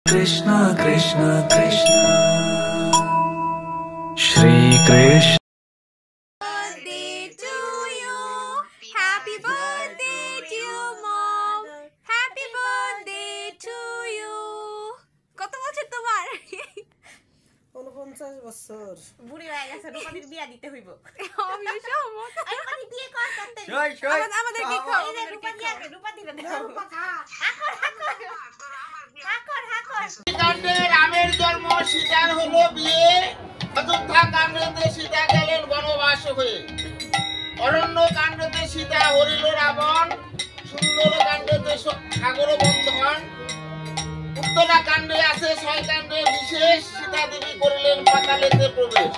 Krishna Krishna Krishna Shri Krishna. Birthday to you. Happy birthday dear mom. Happy birthday to you. কত বছর তোমার? 49 বছর। বুড়ি হয়ে গেছে, রূপাদির বিয়া দিতে হইব। আমি সম্মত। এই পানি দিয়ে কর করতে। আমাদের কি খাও? এই যে রূপাদিরে দাও। হাকর। কাণ্ডে রামের জন্ম, সীতার হলো বিয়ে। অযোধ্যা কাণ্ডে সীতা গেলেন বনবাস হয়ে। অরণ্য কাণ্ডে সীতা হরিল রাবণ। সুন্দর কাণ্ডে সাগর বন্ধন। উত্তরা কাণ্ডে আছে 6 কাণ্ডে বিশেষ। সীতা দেবী করিলেন পাতালেতে প্রবেশ।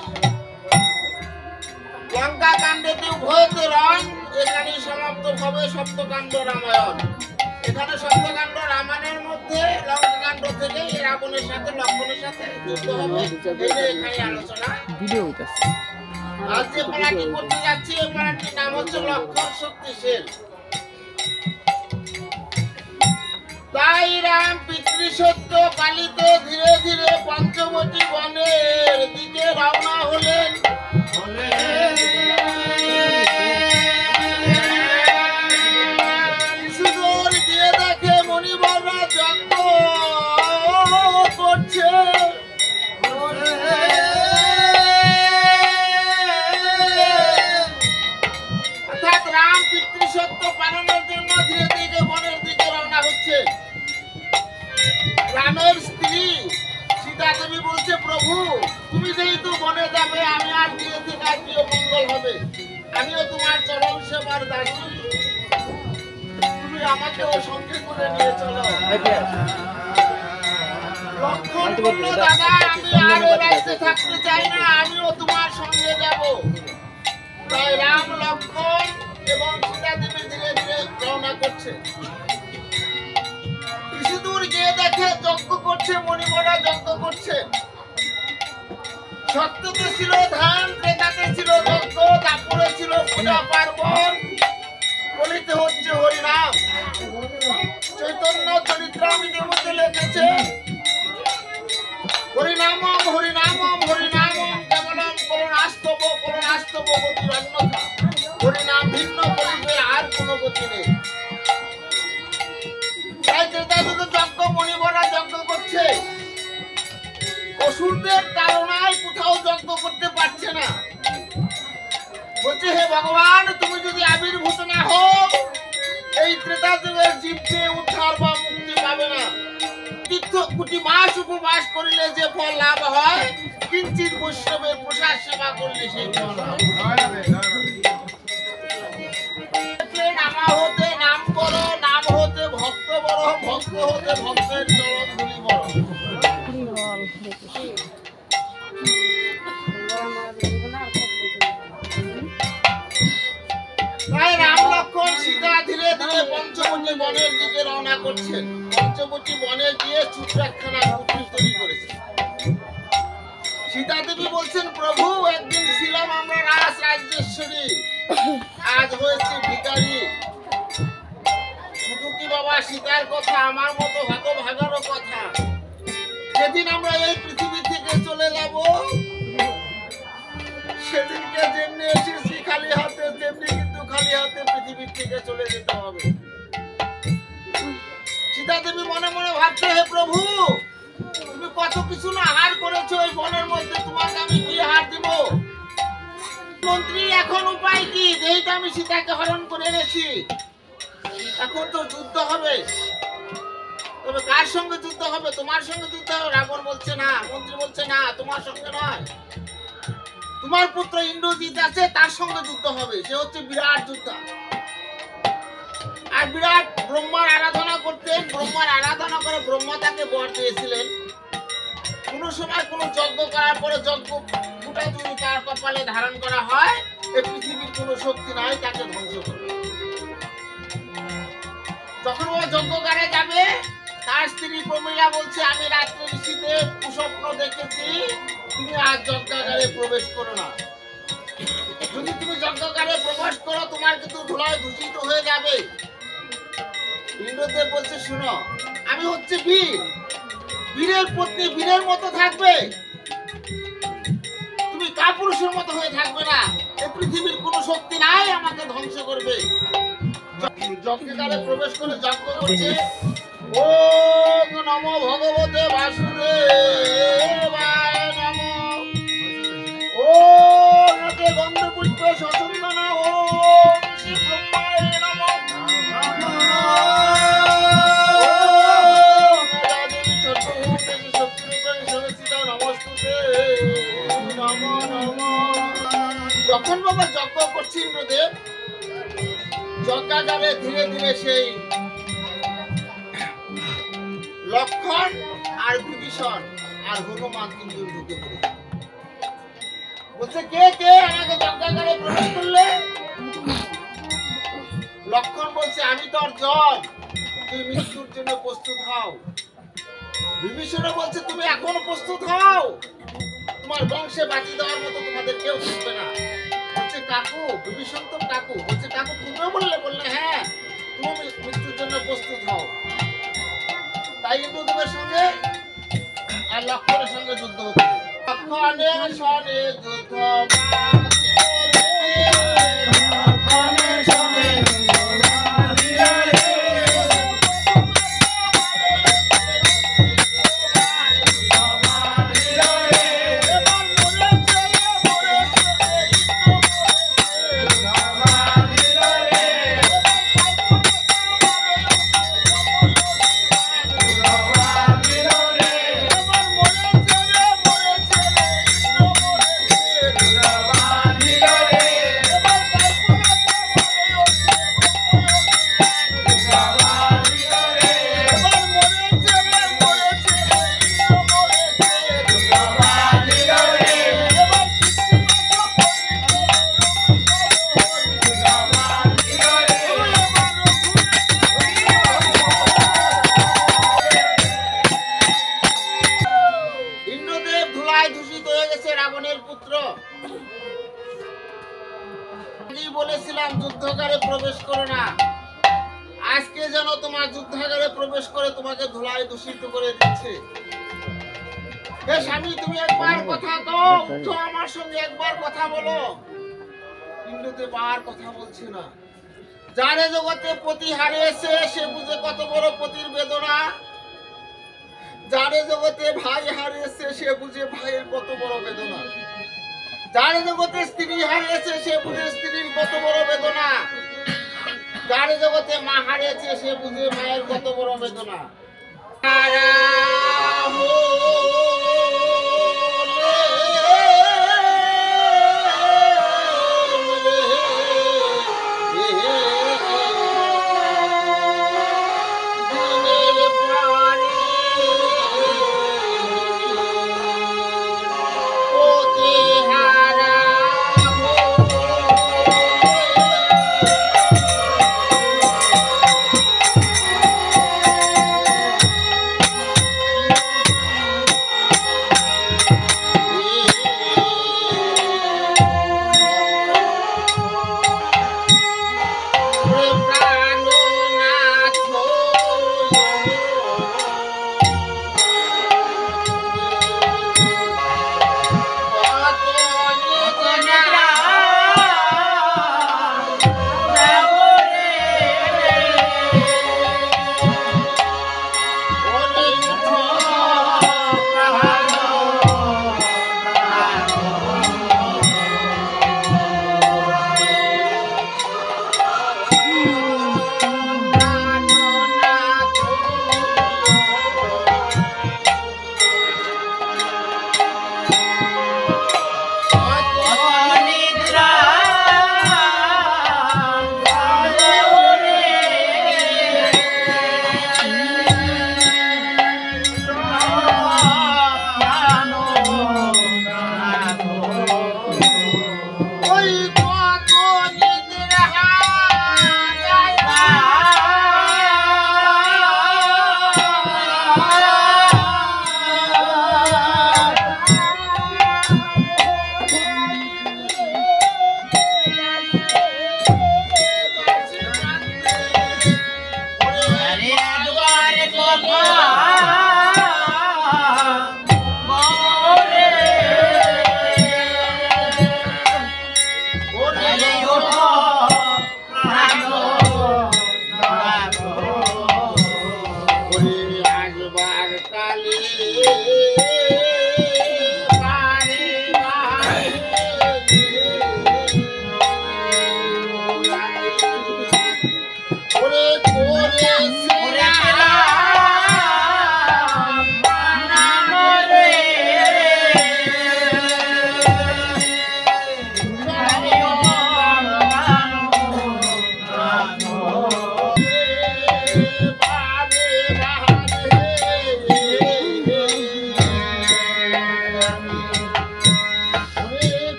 লঙ্কা কাণ্ডেতে উভয়তে রণ। এখানে সমাপ্ত হবে সপ্তকাণ্ড রামায়ণ। এখানে সপ্তকাণ্ড রামায়ণের মধ্যে লঙ্কা কাণ্ড থেকে রাবণের সাথে লক্ষ্মণের সাথে যুদ্ধ হবে। এখানে আলোচনা ভিডিও হইতাছে। আজ যে পালাটি করতে যাচ্ছি এই পালাটির নাম হচ্ছে লক্ষণ শক্তিশীল। তাই রাম পিতৃসত্য পালিত ধীরে ধীরে পঞ্চবটী বনের দিকে রওনা হলেন। সুদূর গিয়ে দেখে মণিবররা যজ্ঞ করছে। অর্থাৎ রাম পিতৃসত্য পালনের জন্য ধীরে ধীরে বনের দিকে রওনা হচ্ছে। রামের স্ত্রী সীতা দেবী বলছে, প্রভু তুমি যেহেতু বনে যাবে আমি আর গিয়ে থেকে আর প্রিয় মঙ্গল হবে। আমিও তোমার চরণ সেবার দাসী, তুমি আমাকেও সঙ্গে করে নিয়ে চলো। লক্ষণ বলল, দাদা আমি আর এই রাজ্যে থাকতে চাই না, আমিও তোমার সঙ্গে যাব। তাই রাম লক্ষণ এবং সীতা দেবী ধীরে ধীরে রওনা করছে। কিছু দূর গিয়ে দেখে যজ্ঞ করছে, মণিবরা যজ্ঞ করছে। সত্যতে ছিল ধান, ত্রেতাতে ছিল যজ্ঞ, তারপরে ছিল পূজা পার্বণ, কলিতে হচ্ছে হরিনাম। চৈতন্য চরিত্রামৃতের মধ্যে লিখেছে, হরিনামম হরিনামম হরিনামম কেবলম করুণাস্তব করুণাস্তব গতির অন্যথা। হরিনাম ভিন্ন করিবে আর কোনো গতি নেই। যজ্ঞ মণিবরা যজ্ঞ করছে। অসুরদের তাড়নায় কোথাও যজ্ঞ করতে পারছে না। বলছে, হে ভগবান তুমি যদি আবির্ভূত না হও এই ত্রেতা যুগের জীবকে উদ্ধার বা মুক্তি পাবে না। তীর্থ কোটি মাস উপবাস করিলে যে ফল লাভ হয়, কিঞ্চিত বৈষ্ণবের প্রসাদ সেবা করলে সেই ফল নামা হতে নাম বড়, নাম হতে ভক্ত বড়, ভক্ত হতে ভক্তের চরণ ধুলি বড়। তাই রাম লক্ষণ সীতা ধীরে ধীরে পঞ্চবটী বনের দিকে রওনা করছেন। পঞ্চবটী বনে গিয়ে চুট্টাখানা কুটির তৈরি করেছে। সীতা দেবী বলছেন, প্রভু একদিন ছিলাম আমরা রাজরাজেশ্বরী, আজ হয়েছে ভিখারি। শুধু কি বাবা সীতার কথা, আমার মতো হতভাগারও কথা। যেদিন আমরা এই পৃথিবী থেকে চলে যাব সেদিনকে যেমনি এসেছি খালি হাতে, তেমনি কিন্তু খালি হাতে পৃথিবীর থেকে চলে যেতে হবে। সীতা দেবী মনে মনে ভাবছে, হে প্রভু তুমি কত কিছু না হার করেছো, এই বনের মধ্যে তোমাকে আমি কি হার দিব? মন্ত্রী এখন উপায় কি? যেহেতু আমি সীতাকে হরণ করে এনেছি, এখন তো যুদ্ধ হবে। তবে কার সঙ্গে যুদ্ধ হবে? তোমার সঙ্গে যুদ্ধ হবে। রাবণ বলছে না, মন্ত্রী বলছে না, তোমার সঙ্গে নয়। তোমার পুত্র ইন্দ্রজিৎ আছে, তার সঙ্গে যুদ্ধ হবে। সে হচ্ছে বিরাট যোদ্ধা। আর বিরাট ব্রহ্মার আরাধনা করতেন। ব্রহ্মার আরাধনা করে ব্রহ্মা তাকে বর দিয়েছিলেন, কোন সময় কোন যজ্ঞ করার পরে যজ্ঞ ফুটা যদি তার কপালে ধারণ করা হয়, এই পৃথিবীর কোন শক্তি নাই তাকে ধ্বংস করবে। যখন ও যজ্ঞকারে যাবে, তার স্ত্রী প্রমীলা বলছে, আমি রাত্রে নিশীথে কুস্বপ্ন দেখেছি, তুমি আজ যজ্ঞাগারে প্রবেশ করো না। যদি তুমি যজ্ঞাগারে প্রবেশ করো তোমার কিন্তু ধুলায় দূষিত হয়ে যাবে। ইন্দ্রদেব বলছে, শুনো আমি হচ্ছে বীর, বীরের পত্নী বীরের মতো থাকবে, তুমি কাপুরুষের মতো হয়ে থাকবে না। এই পৃথিবীর কোনো শক্তি নাই আমাকে ধ্বংস করবে। যজ্ঞকালে প্রবেশ করে যজ্ঞ করছে, ওম নমো ভগবতে বাসুদেবায় নমঃ, ওম নতে গন্ধপুষ্প সচন্দন, ওম শ্রী ব্রহ্মায় নমঃ, ওম রাজনী সর্বভূতেষু শক্তিরূপেণ সংস্থিতা নমস্তুতে নমো নমঃ। যখন বাবা যজ্ঞ করছে ইন্দ্রদেব, যজ্ঞাগারে ধীরে ধীরে সেই লক্ষণ আর বিভীষণ আর হনুমান কিন্তু ঢুকে পড়েছে। বলছে কে কে আমাকে যজ্ঞাগারে প্রবেশ করলে? লক্ষণ বলছে আমি তো অর্জুন, তুই মৃত্যুর জন্য প্রস্তুত হও। বিভীষণ বলছে তুমি এখনো প্রস্তুত হও, তোমার বংশে বাঁচি দেওয়ার মতো তোমাদের কেউ থাকবে না। বলছে কাকু, বিভীষণ তো কাকু, বলছে কাকু তুমিও বললে? বললে হ্যাঁ, তুমি মৃত্যুর জন্য প্রস্তুত হও। তাই ইন্দ্রদেবের সঙ্গে আর লক্ষণের সঙ্গে যুদ্ধ হচ্ছে। লক্ষণের সঙ্গে যুদ্ধ বলেছিলাম যুদ্ধকারে প্রবেশ করো না, আজকে যেন তোমার যুদ্ধকারে প্রবেশ করে তোমাকে ধুলায় দূষিত করে দিচ্ছে। হে স্বামী, তুমি একবার কথা কও তো, আমার সঙ্গে একবার কথা বলো। ইন্দ্রদেব আর কথা বলছে না। যারে জগতে পতি হারিয়েছে সে বুঝে কত বড় পতির বেদনা, যারে জগতে ভাই হারিয়েছে সে বুঝে ভাইয়ের কত বড় বেদনা, যারে জগতে স্ত্রী হারিয়েছে সে বুঝে স্ত্রীর কত বড় বেদনা, যারে জগতে মা হারিয়েছে সে বুঝে মায়ের কত বড় বেদনা। কালে বারে বারে ওরে করে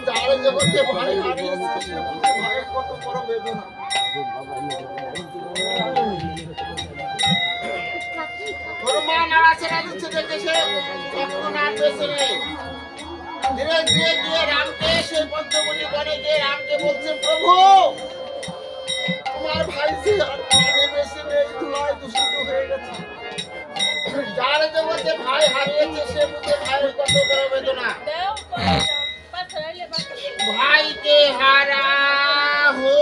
যার জগতে ভাই হারিয়েছে সে বুঝে ভাইয়ের কত বড় বেদনা। ওর মা নাড়াচাড়া দিচ্ছে দেখে সে কখনো না পেয়েছে নেই। ধীরে ধীরে গিয়ে রামকে সেই পঞ্চমণি বনে গিয়ে রামকে বলছে, প্রভু তোমার ভাই যে আর প্রাণে বেঁচে নেই, ধুলায় দূষিত হয়ে গেছে। যার জগতে ভাই হারিয়েছে সে বুঝে ভাইয়ের কত বড় বেদনা। ভাইকে হারা হো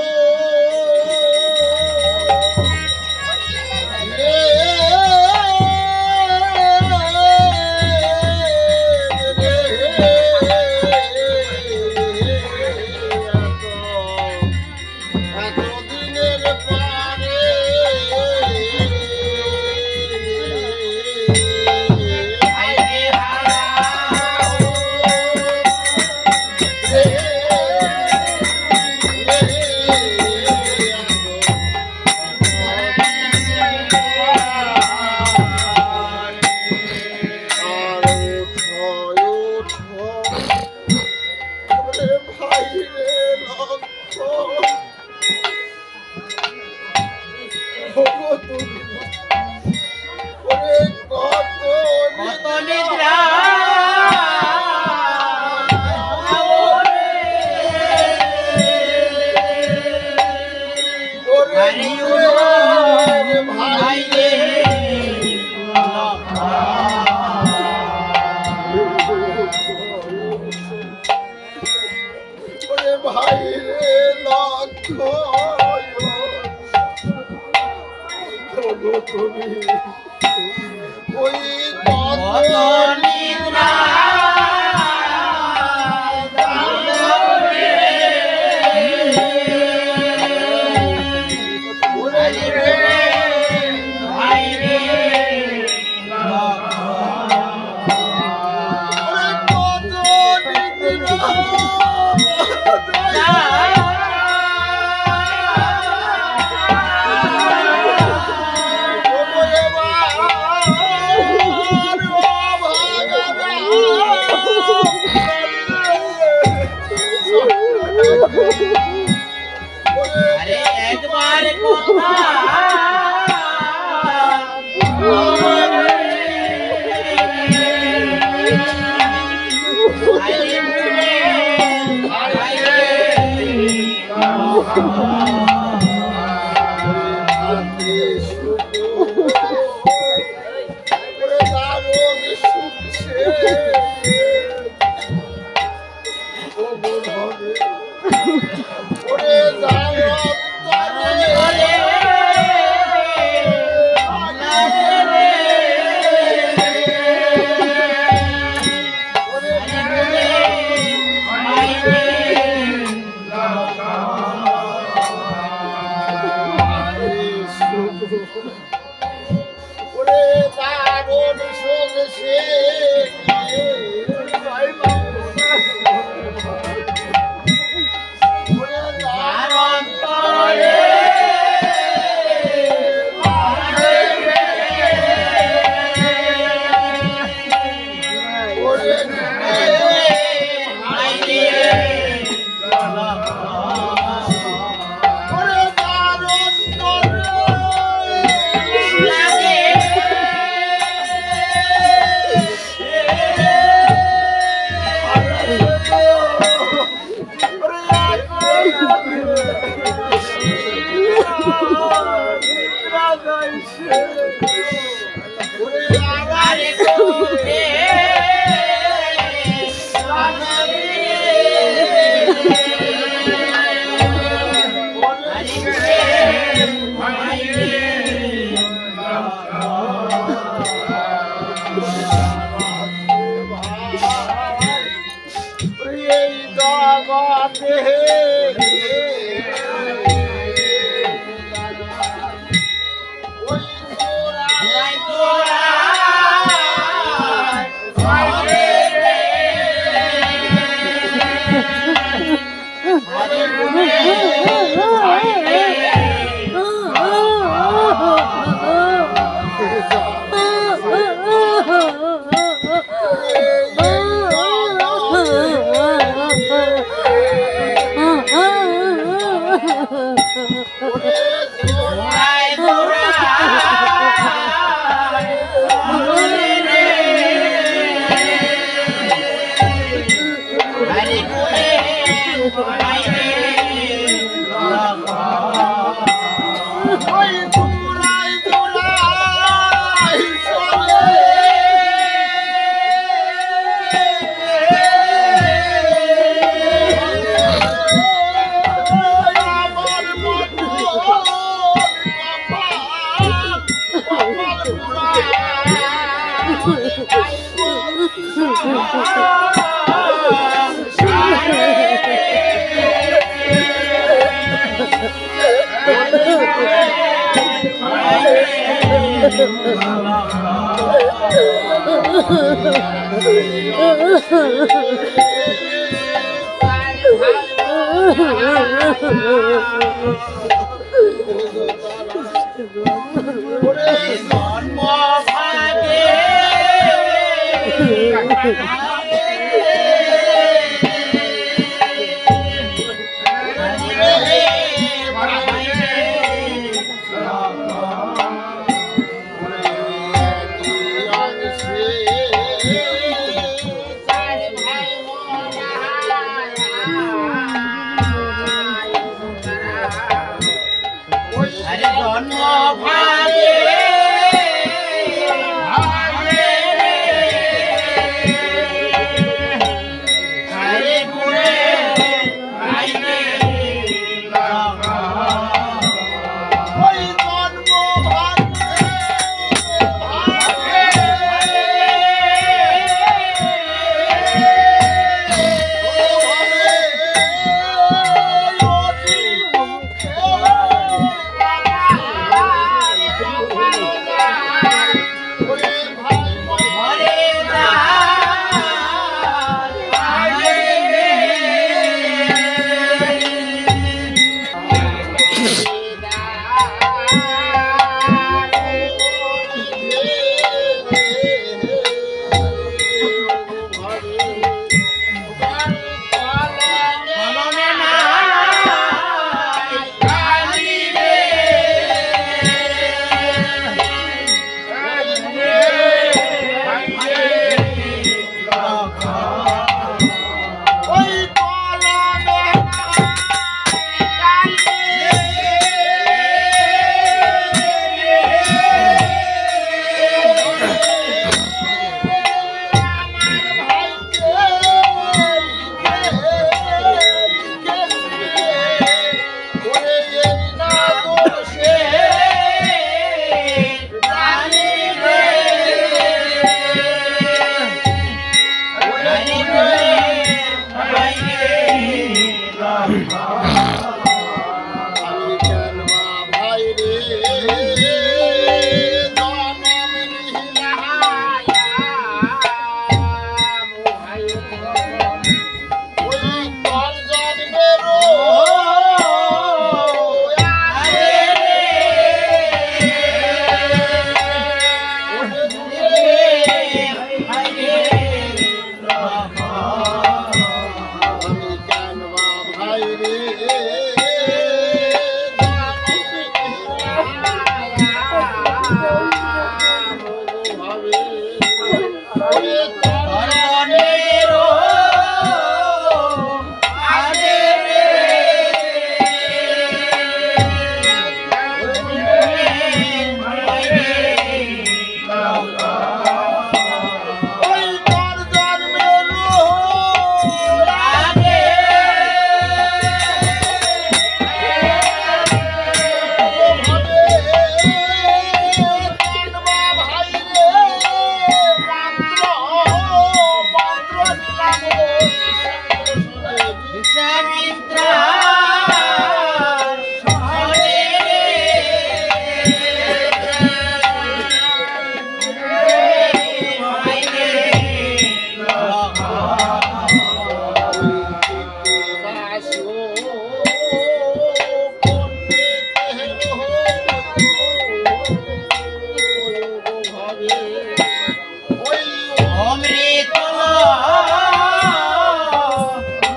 অমৃত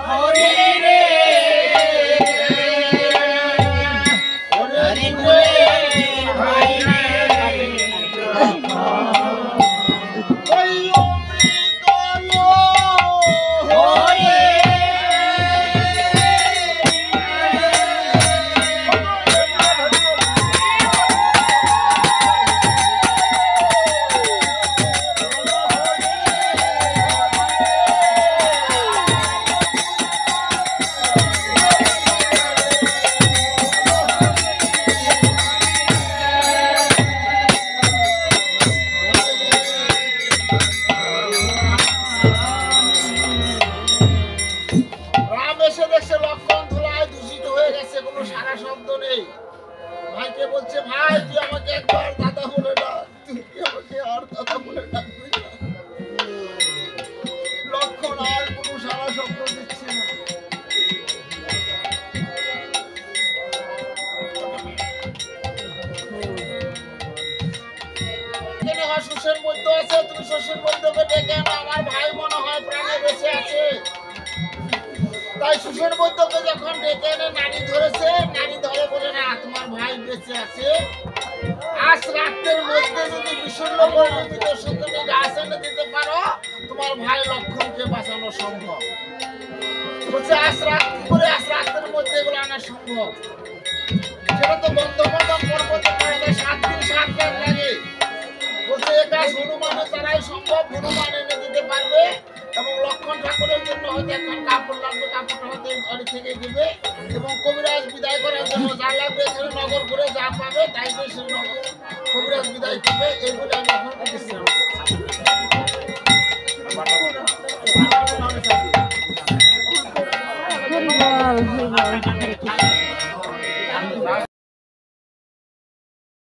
হরে রে শব্দ নেই। ভাইকে বলছে, ভাই তুই আমাকে একবার দাদা বলে ডাক, তুই কি আমাকে আর দাদা বলে ডাকবি না? লক্ষণ আর কোনো সারা শব্দ দিচ্ছে না। শস্যের মধ্যে আছে, তুমি শস্যের মধ্যে ডেকে আনো, আমার ভাই মনে হয় প্রাণে বেঁচে আছে। তাই সুসের মধ্যকে যখন ডেকে এনে নারী ধরেছে, নারী ধরে বলে, না তোমার ভাই বেঁচে আছে, আজ রাতের মধ্যে যদি বিশুল্য বর্ণিত তুমি গাছ এনে দিতে পারো, তোমার ভাই লক্ষণকে বাঁচানো সম্ভব। বলছে আজ রাত করে, আজ রাতের মধ্যে এগুলো আনা সম্ভব। সেটা তো গন্ধবর্ধন পর্বতে করা যায়, 7 দিন 7 রাত লাগে। বলছে এ কাজ হনুমানের দ্বারাই সম্ভব, হনুমান এনে দিতে পারবে। এবং লক্ষণ ঠাকুরের জন্য হয়তো এখন কাপড় লাগবে, কাপড়টা হয়তো বাড়ি থেকে দেবে। এবং কবিরাজ বিদায় করার জন্য যা লাগবে এখানে নগর ঘুরে যা পাবে তাই দিয়ে সে কবিরাজ বিদায় করবে। এই বলে আমি এখন বিশ্রাম